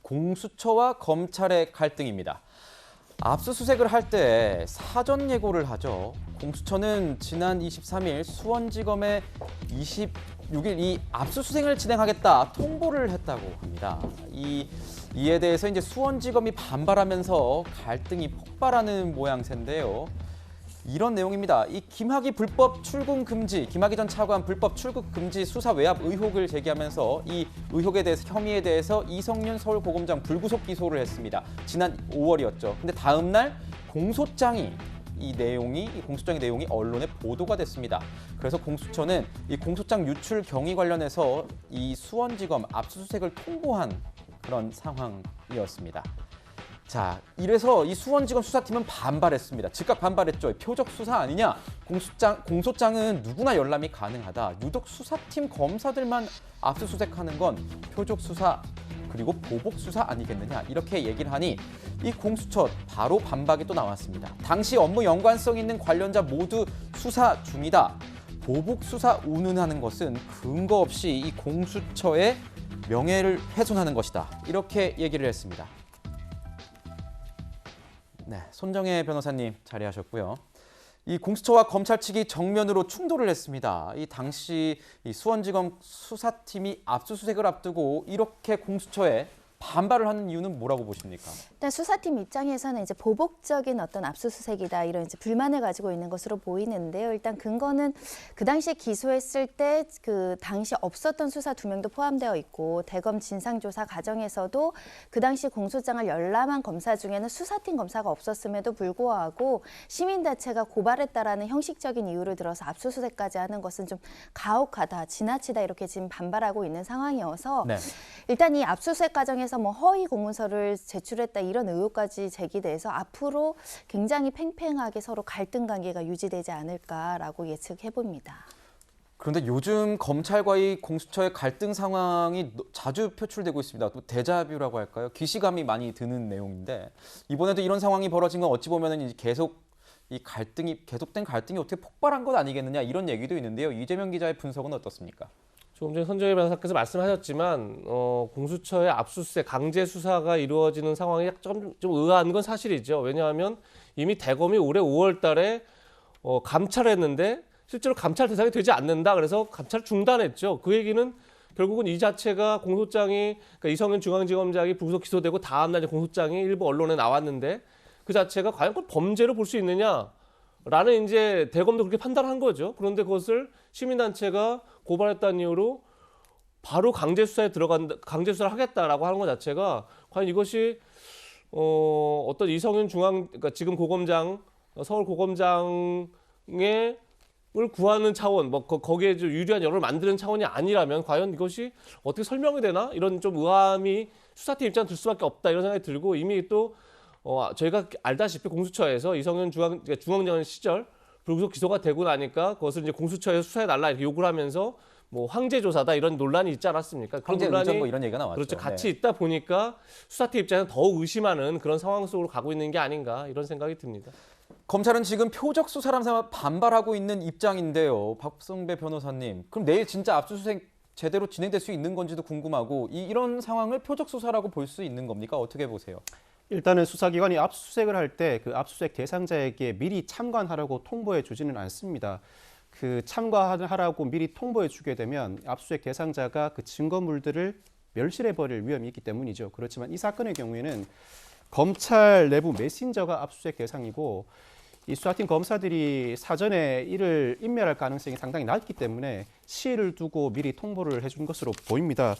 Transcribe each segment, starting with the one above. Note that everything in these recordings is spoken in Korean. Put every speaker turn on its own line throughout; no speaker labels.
공수처와 검찰의 갈등입니다. 압수수색을 할 때 사전 예고를 하죠. 공수처는 지난 23일 수원지검에 26일 이 압수수색을 진행하겠다 통보를 했다고 합니다. 이에 대해서 이제 수원지검이 반발하면서 갈등이 폭발하는 모양새인데요. 이런 내용입니다. 이 김학의 불법 출국 금지, 김학의 전 차관 불법 출국 금지 수사 외압 의혹을 제기하면서 이 의혹에 대해서 혐의에 대해서 이성윤 서울고검장 불구속 기소를 했습니다. 지난 5월이었죠. 근데 다음 날 공소장의 내용이 언론에 보도가 됐습니다. 그래서 공수처는 이 공소장 유출 경위 관련해서 이 수원지검 압수수색을 통보한 그런 상황이었습니다. 자, 이래서 이 수원지검 수사팀은 반발했습니다. 즉각 반발했죠. 표적 수사 아니냐? 공소장은 누구나 열람이 가능하다. 유독 수사팀 검사들만 압수수색하는 건 표적 수사 그리고 보복 수사 아니겠느냐? 이렇게 얘기를 하니 이 공수처 바로 반박이 또 나왔습니다. 당시 업무 연관성 있는 관련자 모두 수사 중이다. 보복 수사 운운하는 것은 근거 없이 이 공수처의 명예를 훼손하는 것이다. 이렇게 얘기를 했습니다. 네, 손정혜 변호사님 자리하셨고요. 이 공수처와 검찰 측이 정면으로 충돌을 했습니다. 이 당시 이 수원지검 수사팀이 압수수색을 앞두고 이렇게 공수처에 반발을 하는 이유는 뭐라고 보십니까?
일단 수사팀 입장에서는 이제 보복적인 어떤 압수수색이다 이런 이제 불만을 가지고 있는 것으로 보이는데요. 일단 근거는 그 당시에 기소했을 때 그 당시 없었던 수사 2명도 포함되어 있고 대검 진상조사 과정에서도 그 당시 공소장을 열람한 검사 중에는 수사팀 검사가 없었음에도 불구하고 시민단체가 고발했다라는 형식적인 이유를 들어서 압수수색까지 하는 것은 좀 가혹하다, 지나치다 이렇게 지금 반발하고 있는 상황이어서
네.
일단 이 압수수색 과정에서 뭐 허위 공문서를 제출했다 이런 의혹까지 제기돼서 앞으로 굉장히 팽팽하게 서로 갈등 관계가 유지되지 않을까라고 예측해 봅니다.
그런데 요즘 검찰과의 공수처의 갈등 상황이 자주 표출되고 있습니다. 또 데자뷰라고 할까요? 기시감이 많이 드는 내용인데 이번에도 이런 상황이 벌어진 건 어찌 보면은 계속된 갈등이 어떻게 폭발한 것 아니겠느냐 이런 얘기도 있는데요. 이재명 기자의 분석은 어떻습니까?
조금 전에 손정혜 변호사께서 말씀하셨지만 공수처의 압수수색, 강제 수사가 이루어지는 상황이 좀 의아한 건 사실이죠. 왜냐하면 이미 대검이 올해 5월 달에 감찰했는데 실제로 감찰 대상이 되지 않는다. 그래서 감찰 중단했죠. 그 얘기는 결국은 이 자체가 공소장이 그러니까 이성윤 중앙지검장이 불구속 기소되고 다음 날 공소장이 일부 언론에 나왔는데 그 자체가 과연 그걸 범죄로 볼 수 있느냐라는 이제 대검도 그렇게 판단한 거죠. 그런데 그것을 시민단체가 고발했다는 이유로 바로 강제 수사를 하겠다라고 하는 것 자체가 과연 이것이 어떤 이성윤 그러니까 지금 고검장 서울 고검장의 을 구하는 차원, 뭐 거기에 좀 유리한 여론을 만드는 차원이 아니라면 과연 이것이 어떻게 설명이 되나 이런 좀 의아함이 수사팀 입장 들 수밖에 없다 이런 생각이 들고 이미 또 저희가 알다시피 공수처에서 이성윤 중앙장 시절 불구속 기소가 되고 나니까 그것을 이제 공수처에서 수사해달라 이렇게 요구를 하면서 뭐 황제 조사다 이런 논란이 있지 않았습니까? 그런
황제
논란이
뭐 이런 얘기가 나왔죠.
그렇죠. 같이 있다 보니까 수사팀 입장에서 더욱 의심하는 그런 상황 속으로 가고 있는 게 아닌가 이런 생각이 듭니다.
검찰은 지금 표적 수사라면서 반발하고 있는 입장인데요. 박성배 변호사님, 그럼 내일 진짜 압수수색 제대로 진행될 수 있는 건지도 궁금하고 이런 상황을 표적 수사라고 볼 수 있는 겁니까? 어떻게 보세요?
일단은 수사기관이 압수수색을 할 때 그 압수수색 대상자에게 미리 참관하라고 통보해 주지는 않습니다. 그 참관하라고 미리 통보해 주게 되면 압수수색 대상자가 그 증거물들을 멸실해 버릴 위험이 있기 때문이죠. 그렇지만 이 사건의 경우에는 검찰 내부 메신저가 압수수색 대상이고 이 수사팀 검사들이 사전에 이를 인멸할 가능성이 상당히 낮기 때문에 시일을 두고 미리 통보를 해준 것으로 보입니다.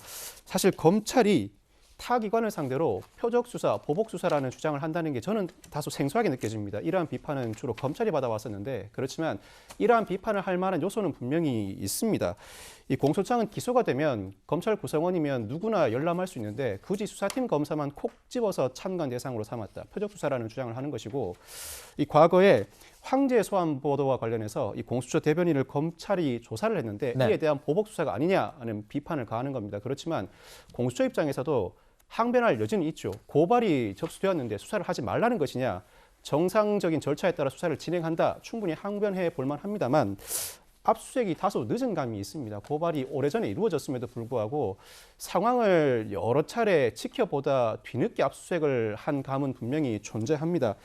사실 검찰이 타 기관을 상대로 표적 수사, 보복 수사라는 주장을 한다는 게 저는 다소 생소하게 느껴집니다. 이러한 비판은 주로 검찰이 받아왔었는데 그렇지만 이러한 비판을 할 만한 요소는 분명히 있습니다. 이 공소장은 기소가 되면 검찰 구성원이면 누구나 열람할 수 있는데 굳이 수사팀 검사만 콕 집어서 참관 대상으로 삼았다. 표적 수사라는 주장을 하는 것이고 이 과거에 황제 소환 보도와 관련해서 이 공수처 대변인을 검찰이 조사를 했는데
네.
이에 대한 보복 수사가 아니냐는 비판을 가하는 겁니다. 그렇지만 공수처 입장에서도 항변할 여지는 있죠. 고발이 접수되었는데 수사를 하지 말라는 것이냐. 정상적인 절차에 따라 수사를 진행한다. 충분히 항변해 볼 만합니다만 압수수색이 다소 늦은 감이 있습니다. 고발이 오래전에 이루어졌음에도 불구하고 상황을 여러 차례 지켜보다 뒤늦게 압수수색을 한 감은 분명히 존재합니다.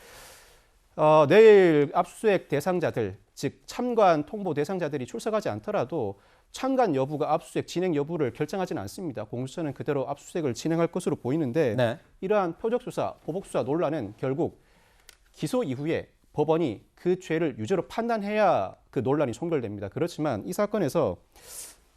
내일 압수수색 대상자들, 즉 참관 통보 대상자들이 출석하지 않더라도 참관 여부가 압수수색 진행 여부를 결정하지는 않습니다. 공수처는 그대로 압수수색을 진행할 것으로 보이는데
네.
이러한 표적수사, 보복수사 논란은 결국 기소 이후에 법원이 그 죄를 유죄로 판단해야 그 논란이 종결됩니다. 그렇지만 이 사건에서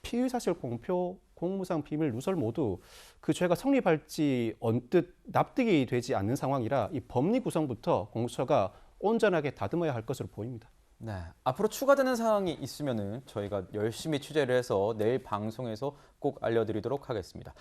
피의사실 공표, 공무상 비밀 누설 모두 그 죄가 성립할지 언뜻 납득이 되지 않는 상황이라 이 법리 구성부터 공수처가 온전하게 다듬어야 할 것으로 보입니다.
네, 앞으로 추가되는 사항이 있으면은 저희가 열심히 취재를 해서 내일 방송에서 꼭 알려드리도록 하겠습니다.